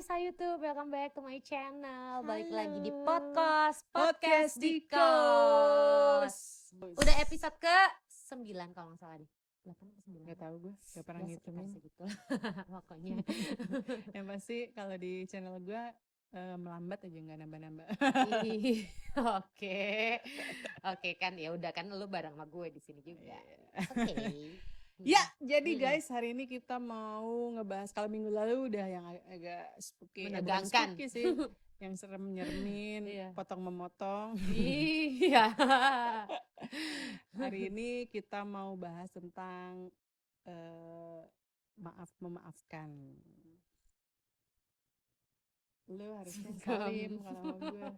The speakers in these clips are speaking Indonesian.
pemirsa YouTube, welcome back to my channel. Balik lagi di Halo. Podcast di Kos. Udah episode ke 9 kalau nggak salah nih. 8 atau 9? Gak tahu gue, gak pernah Ya, ngitungin. sekitar segitu pokoknya. Yang pasti kalau di channel gue melambat aja, nggak nambah-nambah. Ih, Oke kan, ya udah kan lu bareng sama gue di sini juga. Oke. Ya, jadi guys, hari ini kita mau ngebahas, kalau minggu lalu udah yang agak spooky, bukan Menegangkan. spooky sih, yang serem nyeremin, Iya. potong memotong. Iya. Hari ini kita mau bahas tentang maaf memaafkan. Lu harusnya salim kalau sama gue.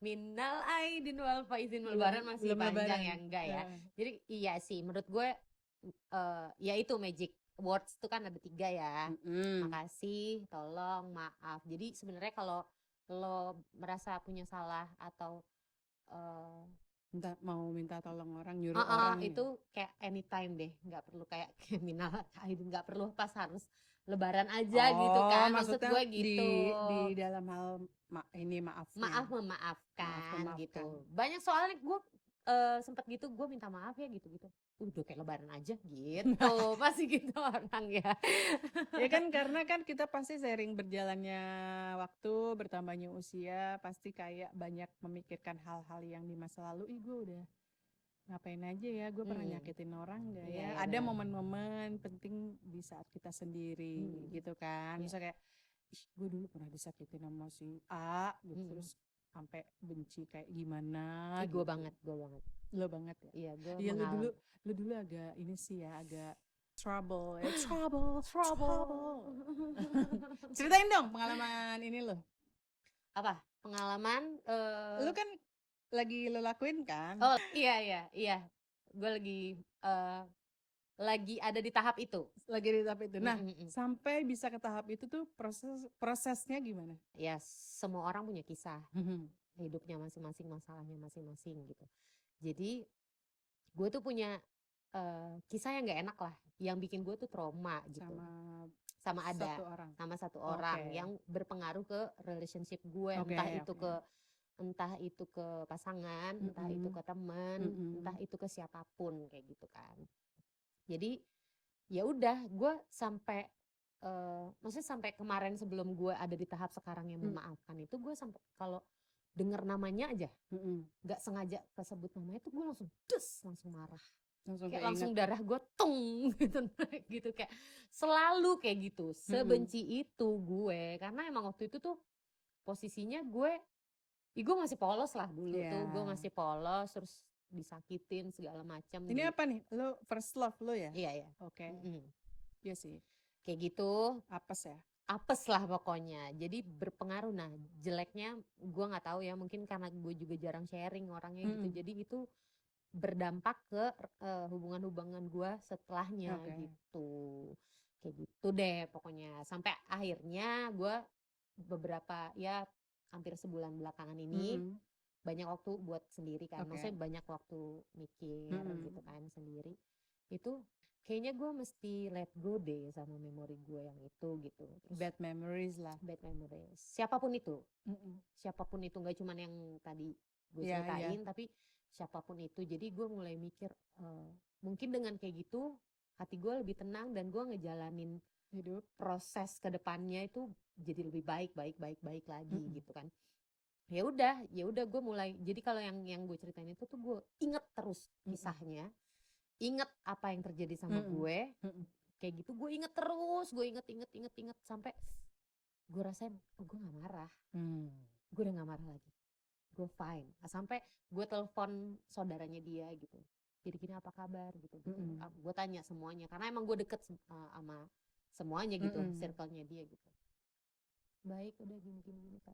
Minal aidin wal faizin, lebaran masih Belum panjang lebaran. ya, enggak ya. Jadi iya sih, menurut gue ya itu magic words itu kan ada 3 ya. Makasih, tolong, maaf. Jadi sebenarnya kalau lo merasa punya salah atau Entah mau minta tolong orang, nyuruh orang itu kayak anytime deh, nggak perlu kayak minal aidin, nggak perlu pas harus lebaran aja gitu kan. Maksud gue gitu. Di dalam hal ini maafnya. Maaf memaafkan Maaf gitu. memaafkan. Banyak soalnya gue sempet gitu, gue minta maaf ya gitu-gitu. Udah kayak lebaran aja gitu. Masih gitu orang ya. Ya kan, karena kan kita pasti sering berjalannya waktu, bertambahnya usia, pasti kayak banyak memikirkan hal-hal yang di masa lalu. Gue udah ngapain aja ya, gue pernah nyakitin orang gak Iya, ya. iya, Ada benar. momen-momen penting di saat kita sendiri gitu kan. Iya. Misalnya kayak, gue dulu pernah disakitin sama si A gitu, terus sampai benci kayak gimana Gue gitu. banget. Lo banget ya? Iya, gue Iya, mengalami. lu dulu agak ini sih ya, agak trouble ya. Trouble. Ceritain dong pengalaman ini lo. Apa? Pengalaman Lu kan lagi lo lakuin kan? Oh, iya. Gue lagi ada di tahap itu. Lagi di tahap itu. Nah, sampai bisa ke tahap itu tuh prosesnya gimana? Ya, semua orang punya kisah. Hidupnya masing-masing, masalahnya masing-masing gitu. Jadi gue tuh punya kisah yang gak enak lah, yang bikin gue tuh trauma gitu. Sama satu orang yang berpengaruh ke relationship gue, entah itu ke pasangan, entah itu ke teman, entah itu ke siapapun kayak gitu kan. Jadi ya udah, gue sampai maksudnya sampai kemarin sebelum gue ada di tahap sekarang yang memaafkan itu, gue sampai kalau denger namanya aja nggak sengaja kesebut namanya tuh gue langsung marah, kayak langsung darah gue tung gitu kayak selalu kayak gitu, sebenci itu gue. Karena emang waktu itu tuh posisinya gue masih polos lah dulu tuh, gue masih polos, terus disakitin segala macam. Ini apa nih? Lo first love lo ya? Iya. Oke. Iya sih. Kayak gitu. Apes ya? Apes lah pokoknya. Jadi berpengaruh. Nah, jeleknya gue nggak tahu ya, mungkin karena gue juga jarang sharing orangnya gitu. Jadi itu berdampak ke hubungan-hubungan gue setelahnya gitu. Kayak gitu deh pokoknya. Sampai akhirnya gue beberapa ya hampir sebulan belakangan ini banyak waktu buat sendiri kan. Maksudnya banyak waktu mikir gitu kan sendiri. Itu kayaknya gue mesti let go deh sama memori gue yang itu gitu. Terus, bad memories. Siapapun itu. Siapapun itu, gak cuman yang tadi gue ceritain, tapi siapapun itu. Jadi gue mulai mikir mungkin dengan kayak gitu hati gue lebih tenang dan gue ngejalanin hidup, proses ke depannya itu jadi lebih baik lagi gitu kan. Ya udah gue mulai. Jadi kalau yang gue ceritain itu tuh gue inget terus kisahnya. Inget apa yang terjadi sama gue, kayak gitu gue inget terus, gue inget sampai gue rasain gue nggak marah, gue udah nggak marah lagi, gue fine. Sampai gue telepon saudaranya dia gitu, jadi gini apa kabar gitu. Gue tanya semuanya karena emang gue deket sama semuanya gitu, circle-nya dia gitu. Baik, udah gini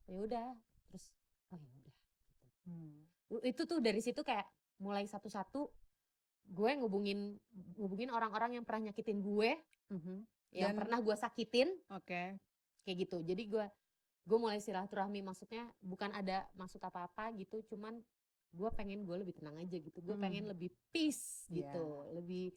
ya udah, terus oh ya udah gitu. Itu tuh dari situ kayak mulai satu-satu gue ngubungin orang-orang yang pernah nyakitin gue, yang pernah gue sakitin, kayak gitu. Jadi gue mulai silaturahmi, maksudnya bukan ada maksud apa-apa gitu, cuman gue pengen gue lebih tenang aja gitu, gue pengen lebih peace gitu, lebih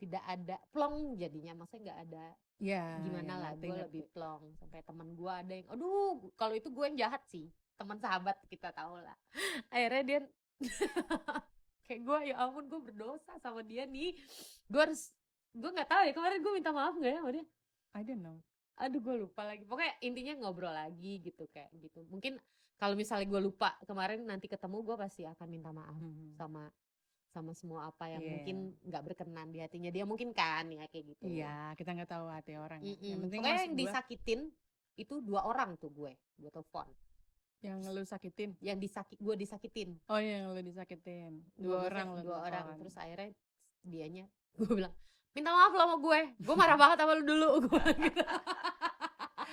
tidak ada plong jadinya, maksudnya nggak ada Ya, gimana lah, gue ngerti. lebih plong. Sampai teman gue ada yang, aduh, kalau itu gue yang jahat sih, teman sahabat kita tahu lah. Akhirnya dia kayak gue, ya ampun, gue berdosa sama dia nih. Gue nggak tahu ya kemarin gue minta maaf nggak ya sama dia. I don't know. Aduh, gue lupa lagi. Pokoknya intinya ngobrol lagi gitu, kayak gitu. Mungkin kalau misalnya gue lupa kemarin, nanti ketemu gue pasti akan minta maaf sama semua apa yang mungkin nggak berkenan di hatinya dia, mungkin kan ya kayak gitu. Iya, kita nggak tahu hati orang. Yang penting Pokoknya maksud yang gua, disakitin itu 2 orang tuh gue telepon. yang lu sakitin. Gue disakitin. Oh, yang lu disakitin. 2 orang lu. 2 orang. Terus akhirnya dianya, gue bilang, minta maaf lo sama gue marah banget sama lu dulu. Gue bilang gitu.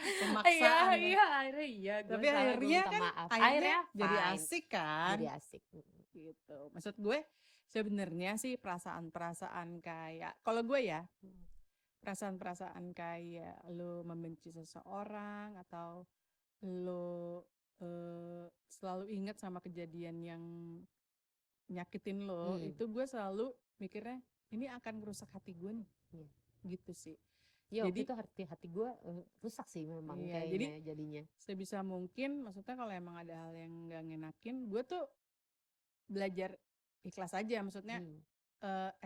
Pemaksaan. Iya, akhirnya iya. Tapi akhirnya kan akhirnya jadi fine. asik kan. Jadi asik. Gitu. Maksud gue sebenarnya sih perasaan-perasaan kayak, kalau gue ya, perasaan-perasaan kayak lo membenci seseorang atau lo selalu ingat sama kejadian yang nyakitin lo, itu gue selalu mikirnya ini akan merusak hati gue nih. Gitu sih. Ya, jadi itu hati gue rusak sih memang, kayaknya jadinya. Sebisa mungkin, maksudnya kalau emang ada hal yang gak ngenakin, gue tuh belajar ikhlas aja. Maksudnya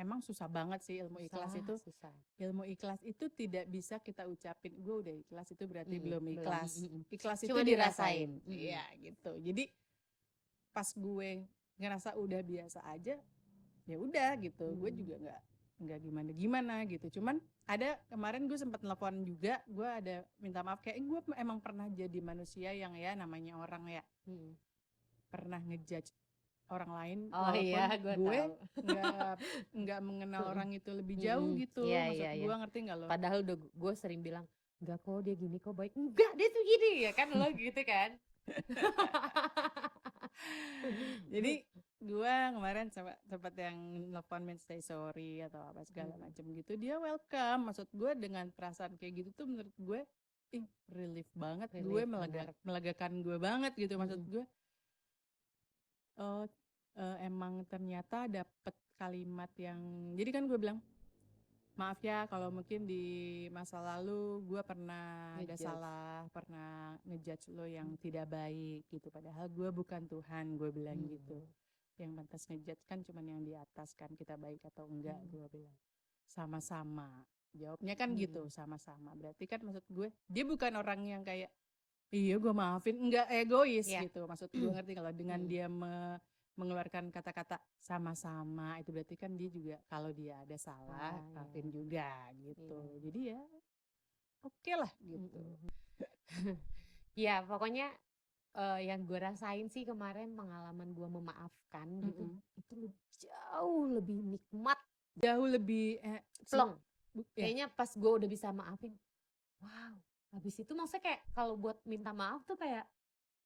emang susah banget sih ilmu ikhlas itu. Susah. Ilmu ikhlas itu tidak bisa kita ucapin, gue udah ikhlas, itu berarti belum ikhlas. Ikhlas cuma itu dirasain. Iya, gitu. Jadi pas gue ngerasa udah biasa aja, ya udah gitu. Gue juga nggak gimana gitu. Cuman ada kemarin gue sempat telepon juga, gue ada minta maaf kayak gue emang pernah jadi manusia yang ya namanya orang ya, pernah ngejudge orang lain, walaupun gue nggak mengenal orang itu lebih jauh gitu. Maksud gue ngerti nggak lo? Padahal udah gue sering bilang, enggak kok dia gini kok baik, enggak dia tuh gini ya kan, lo gitu kan. Jadi gue kemarin sempat yang nelfon say sorry atau apa segala macam gitu, dia welcome. Maksud gue dengan perasaan kayak gitu tuh menurut gue relief banget, gue melegakan gue banget gitu. Maksud gue emang ternyata dapet kalimat yang, jadi kan gue bilang maaf ya kalau mungkin di masa lalu gue pernah ada salah, pernah ngejudge lo yang tidak baik gitu, padahal gue bukan Tuhan, gue bilang gitu. Yang pantas ngejudge kan cuman yang di atas kan, kita baik atau enggak. Gue bilang sama-sama, jawabnya kan gitu, sama-sama. Berarti kan maksud gue dia bukan orang yang kayak iya gue maafin, enggak egois gitu. Maksud gue ngerti kalau dengan dia mengeluarkan kata-kata sama-sama, itu berarti kan dia juga kalau dia ada salah maafin juga gitu. Jadi ya oke lah gitu. Ya pokoknya yang gue rasain sih kemarin, pengalaman gue memaafkan gitu, itu jauh lebih nikmat, jauh lebih plong. Kayaknya pas gue udah bisa maafin, wow, habis itu maksudnya kayak kalau buat minta maaf tuh kayak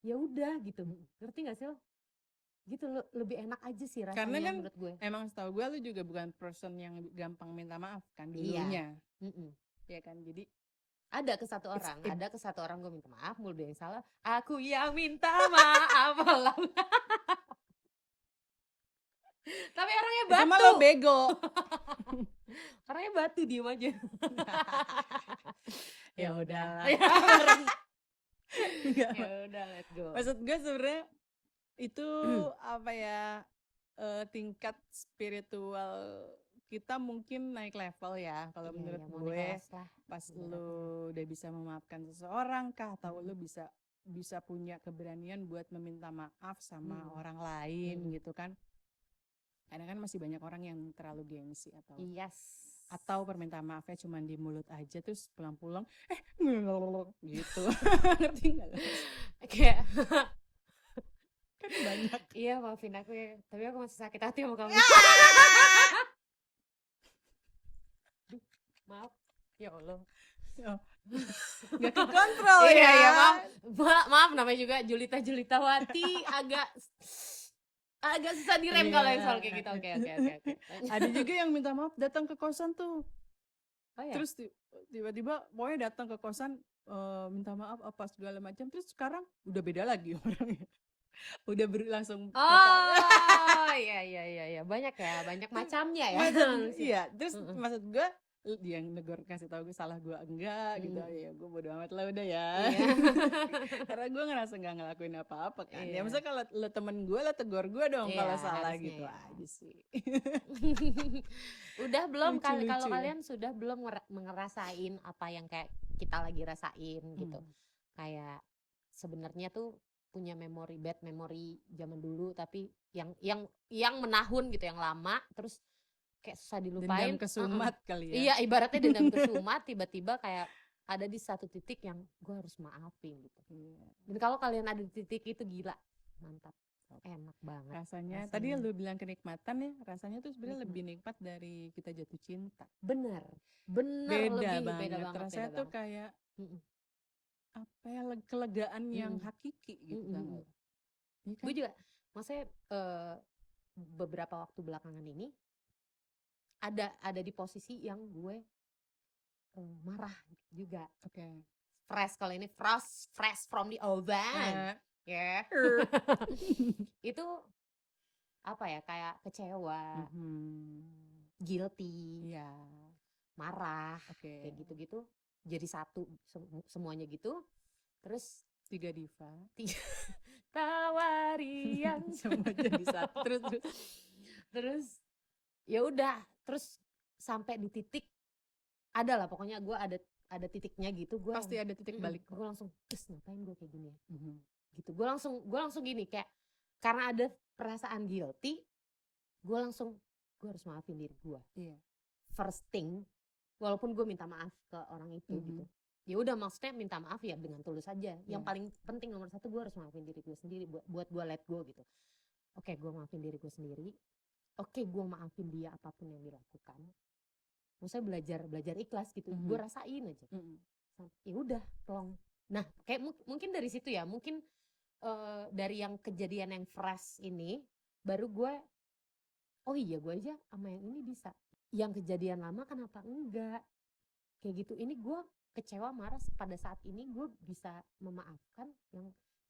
ya udah gitu, ngerti gak sih lo? Gitu lebih enak aja sih rasanya. Karena kan menurut gue emang setahu gue lu juga bukan person yang gampang minta maaf kan dulunya. Ya kan, jadi ada ke satu orang gue minta maaf mulu, dia yang salah, aku yang minta maaf. Tapi orangnya batu. Cuma lo bego. Orangnya batu, diem aja. Ya udah. Ya udah, let's go. Maksud gue sebenarnya itu apa ya, tingkat spiritual kita mungkin naik level ya kalau menurut gue pas lu udah bisa memaafkan seseorang kah, atau lu bisa punya keberanian buat meminta maaf sama orang lain gitu kan. Karena kan masih banyak orang yang terlalu gengsi atau permintaan maafnya cuma di mulut aja, terus pulang-pulang gitu. Ngerti nggak? Kayak kan banyak. Iya, maafin aku ya, tapi aku masih sakit hati sama kamu. Maaf, ya Allah. Gak kekontrol ya. Iya, maaf namanya juga Julita Wati, agak susah direm kalau yang soal kayak gitu. Oke. Ada juga yang minta maaf datang ke kosan tuh. Oh, ya? Terus tiba-tiba pokoknya datang ke kosan minta maaf apa segala macam, terus sekarang udah beda lagi orangnya. Udah langsung Oh, iya. Banyak ya, banyak macamnya ya manusia. iya, terus Heeh. maksud gue dia yang negor kasih tahu gue salah gue enggak gitu, ya gue bodo amat lah udah ya. Iya. Karena gue ngerasa nggak ngelakuin apa-apa kan. Ya Iya. maksudnya kalau lo temen gue lo tegur gue dong Iya, kalau salah harusnya gitu ya. aja sih. Udah belum kalau Lucu-lucu ya. kalian sudah belum ngerasain apa yang kayak kita lagi rasain gitu. Kayak sebenarnya tuh punya memori, bad memory zaman dulu, tapi yang menahun gitu, yang lama, terus kayak susah dilupain. Dendam kesumat kali ya. Iya, ibaratnya dendam kesumat, tiba-tiba kayak ada di satu titik yang gue harus maafin gitu. Dan kalau kalian ada di titik itu, gila, mantap, enak banget Rasanya rasanya. tadi lu bilang kenikmatan ya, rasanya tuh sebenarnya lebih nikmat dari kita jatuh cinta. Bener Beda lebih banget. beda banget, Rasanya beda tuh banget. kayak apa ya, kelegaan yang hakiki gitu kan. Iya kan? Gue juga maksudnya beberapa waktu belakangan ini ada di posisi yang gue marah juga. Oke. Fresh, kalau ini fresh from the oven. Ya. Itu apa ya, kayak kecewa, guilty, Iya. marah, Oke. kayak gitu-gitu. Jadi satu semuanya gitu. Terus Tiga diva. Tawarian Semua jadi satu terus ya udah, terus sampai di titik ada lah, pokoknya gue ada titiknya gitu. Gue pasti ada titik balik kok. Gue langsung ngapain gue kayak gini ya, gitu. Gue langsung gini, kayak karena ada perasaan guilty, gue harus maafin diri gue. First thing, walaupun gue minta maaf ke orang itu gitu, ya udah, maksudnya minta maaf ya dengan tulus aja. Yang paling penting nomor satu, gue harus maafin diri gue sendiri, buat gue let go gitu. Oke, gue maafin diri gue sendiri. Oke, gue maafin dia apapun yang dilakukan. Maksudnya belajar ikhlas gitu. Gue rasain aja. Ya udah, plong. Nah, kayak mungkin dari situ ya, mungkin dari yang kejadian yang fresh ini, baru gue, oh iya, gue aja sama yang ini bisa. Yang kejadian lama kenapa enggak? Kayak gitu. Ini gue kecewa, marah, pada saat ini gue bisa memaafkan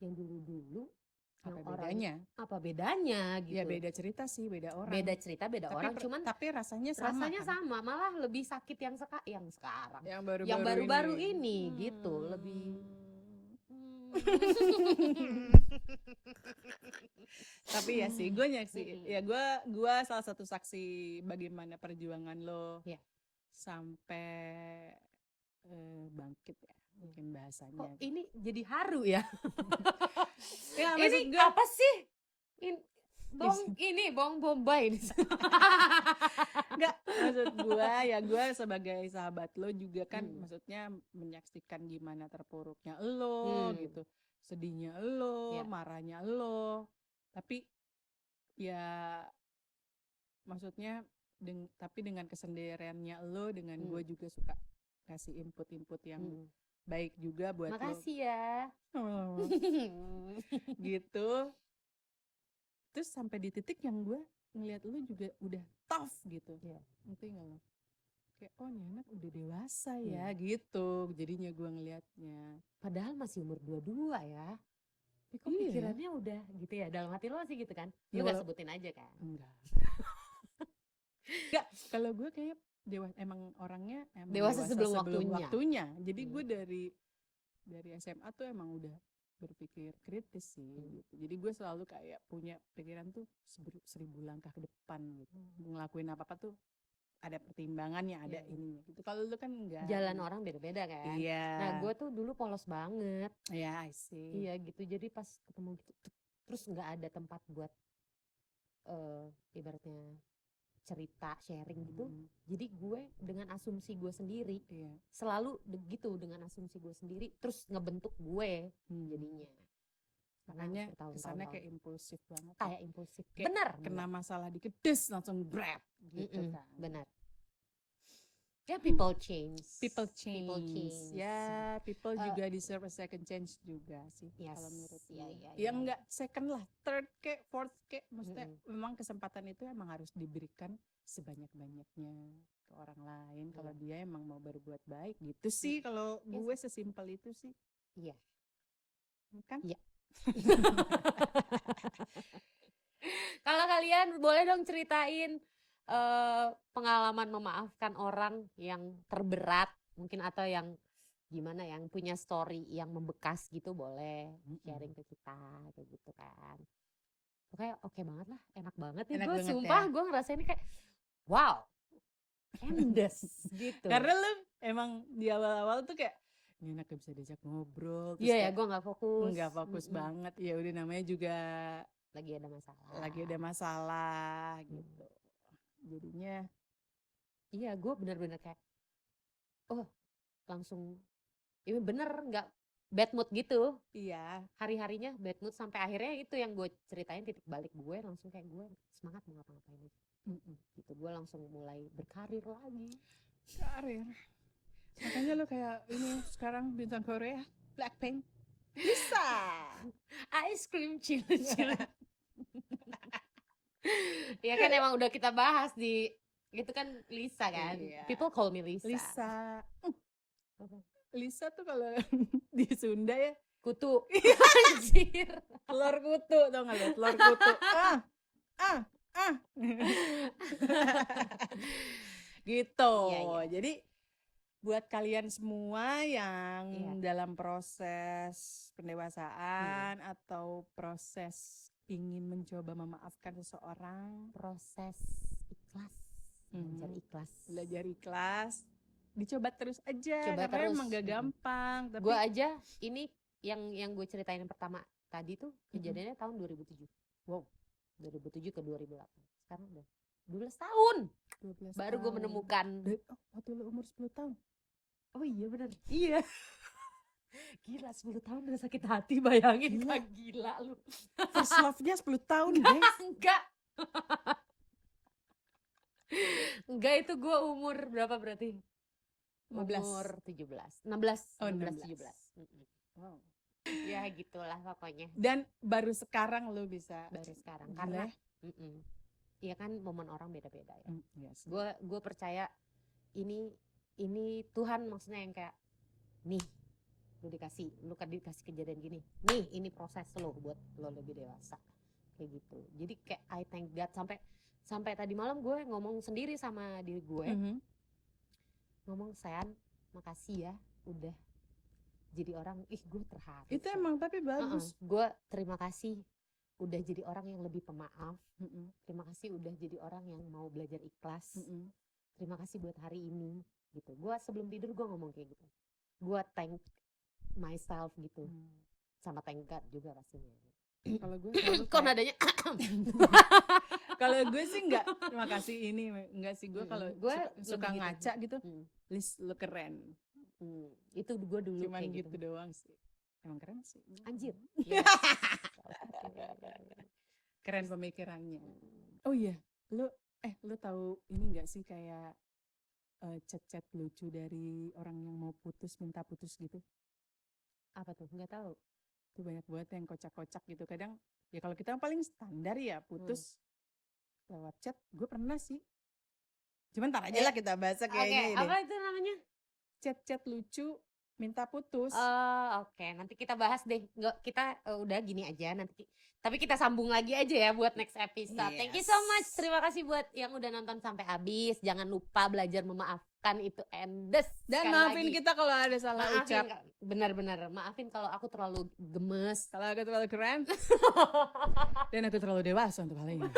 yang dulu-dulu. Apa bedanya gitu. Ya beda cerita sih, beda orang. Beda cerita, beda orang, cuman tapi rasanya sama kan? sama, malah lebih sakit yang sekarang. Yang baru-baru ini gitu, lebih tapi ya sih, gue nyaksi, ya gue salah satu saksi bagaimana perjuangan lo sampai bangkit ya, mungkin bahasanya. Kok ini jadi haru ya? Ini apa sih? Bawang bombay ini. Enggak, maksud gue sebagai sahabat lo juga kan, maksudnya menyaksikan gimana terpuruknya lo gitu, sedihnya lo, marahnya lo, tapi ya maksudnya tapi dengan kesendiriannya lo, dengan gue juga suka kasih input yang baik juga buat lo. Makasih ya. Gitu. Terus sampai di titik yang gue ngeliat lo juga udah tough gitu. Ngerti gak lo? Kayak ini anak udah dewasa ya gitu. Jadinya gue ngeliatnya. Padahal masih umur 22 ya. Kok pikirannya udah gitu ya? Dalam hati lo sih gitu kan? Lo gak sebutin aja kan? Enggak. Kalau gue kayak emang orangnya dewasa sebelum waktunya. Jadi gue dari SMA tuh emang udah berpikir kritis sih gitu. Jadi gue selalu kayak punya pikiran tuh 1000 langkah ke depan gitu. Ngelakuin apa-apa tuh ada pertimbangannya, ada ininya gitu. Kalau lu kan enggak. Jalan orang beda-beda kan. Nah, gue tuh dulu polos banget. I see. Iya gitu. Jadi pas ketemu gitu, terus nggak ada tempat buat ibaratnya cerita, sharing gitu. Jadi gue dengan asumsi gue sendiri, selalu gitu, dengan asumsi gue sendiri, terus ngebentuk gue jadinya. Makanya kesannya kayak impulsif banget. Kayak impulsif. Bener. Kena masalah dikit, langsung grab gitu kan. Benar. Ya, people change. Ya, people juga deserve a second chance juga sih, kalau menurut gue. Ya enggak second lah, third kayak, fourth kayak, maksudnya memang kesempatan itu emang harus diberikan sebanyak-banyaknya ke orang lain kalau dia emang mau berbuat baik gitu sih. Kalau gue sesimpel itu sih. Iya. Kan? Iya. Kalau kalian boleh dong ceritain pengalaman memaafkan orang yang terberat mungkin, atau yang gimana, yang punya story yang membekas gitu, boleh sharing ke kita kayak gitu kan. Pokoknya oke banget lah, enak banget nih. Enak Gue banget sumpah ya. gue ngerasain kayak wow, endes gitu. Karena lu emang di awal-awal tuh kayak ini enak bisa diajak ngobrol, terus Iya ya, kayak gue nggak fokus. nggak fokus banget. Ya udah, namanya juga Lagi ada masalah. lagi ada masalah gitu. Jadinya Iya, gue bener-bener kayak oh langsung ini bener nggak bad mood gitu. iya, Hari-harinya bad mood sampai akhirnya itu yang gue ceritain, titik balik gue langsung kayak gue semangat mau ngapa-ngapain aja. Gitu, gue langsung mulai berkarir lagi. karir. Makanya lu kayak ini sekarang bintang Korea, Blackpink. Bisa. Ice cream chill-chill. Ya kan emang udah kita bahas di itu kan Lisa kan. Iya. People call me Lisa. Lisa. Lisa tuh kalau di Sunda ya Kutu. Anjir. telur kutu, tau gak lu? Telur kutu. Gitu. Iya, iya. Jadi buat kalian semua yang Iya. dalam proses pendewasaan atau proses ingin mencoba memaafkan seseorang, Proses ikhlas. Belajar ikhlas. belajar ikhlas, dicoba terus aja. Coba karena terus. emang gak gampang. Tapi Gue aja ini yang gue ceritain yang pertama tadi tuh kejadiannya tahun 2007. Wow. 2007 ke 2008. Sekarang udah 12 tahun 12 baru gue tahun. menemukan. Waktu lu umur 10 tahun. Oh iya bener. Iya. Gila 10 tahun udah sakit hati, bayangin. Gila. Gila lu. First love-nya 10 tahun, guys. Enggak. Enggak, itu gue umur berapa berarti? 15. Umur 17. 16. Oh, 16 16. 17. Wow. Ya gitulah pokoknya. Dan baru sekarang lu bisa. Baru sekarang Gila karena ya. iya kan momen orang beda-beda ya. Iya sih. Gue percaya ini Tuhan maksudnya yang kayak nih lu dikasih kejadian gini, nih ini proses lo buat lo lebih dewasa kayak gitu. Jadi kayak I thank God, sampai tadi malam gue ngomong sendiri sama diri gue, ngomong, Sean makasih ya udah jadi orang, gue terharu. Itu emang tapi bagus. Gue terima kasih udah jadi orang yang lebih pemaaf. Terima kasih udah jadi orang yang mau belajar ikhlas. Terima kasih buat hari ini gitu. Gue sebelum tidur gue ngomong kayak gitu. Gue thank myself gitu. Sama thank God juga pastinya. Kalau gue selalu Kok nadanya kalau gue sih enggak terima kasih ini, enggak sih gue kalau gue suka lebih gitu. ngaca gitu. Liz lu keren. Itu gue dulu Cuman kayak gitu doang sih. Emang keren sih. Anjir. Yes. Keren pemikirannya. Oh iya, lu tahu ini enggak sih kayak chat-chat lucu dari orang yang mau putus, minta putus gitu? Apa tuh? Nggak tahu. Itu banyak banget yang kocak-kocak gitu. Kadang ya kalau kita paling standar ya putus lewat chat. Gue pernah sih. Cuman ntar aja lah kita bahas kayaknya ini. Apa itu namanya? Chat-chat lucu minta putus. Oke. Nanti kita bahas deh. Nggak, kita udah gini aja nanti. Tapi kita sambung lagi aja ya buat next episode. Thank you so much. Terima kasih buat yang udah nonton sampai habis. Jangan lupa belajar memaafkan, itu endes. Dan sekali maafin lagi. kita kalau ada salah ucap. Benar-benar maafin kalau aku terlalu gemes. Kalau aku terlalu keren. Dan aku terlalu dewasa untuk hal ini.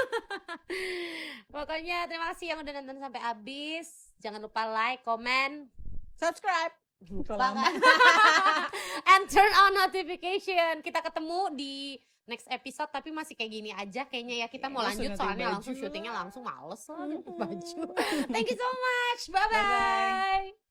Pokoknya terima kasih yang udah nonton sampai habis. Jangan lupa like, comment, Subscribe. lupa kan? And turn on notification. Kita ketemu di next episode, tapi masih kayak gini aja kayaknya ya. Kita mau lanjut soalnya langsung syutingnya langsung males lah ganti baju. Thank you so much. Bye bye.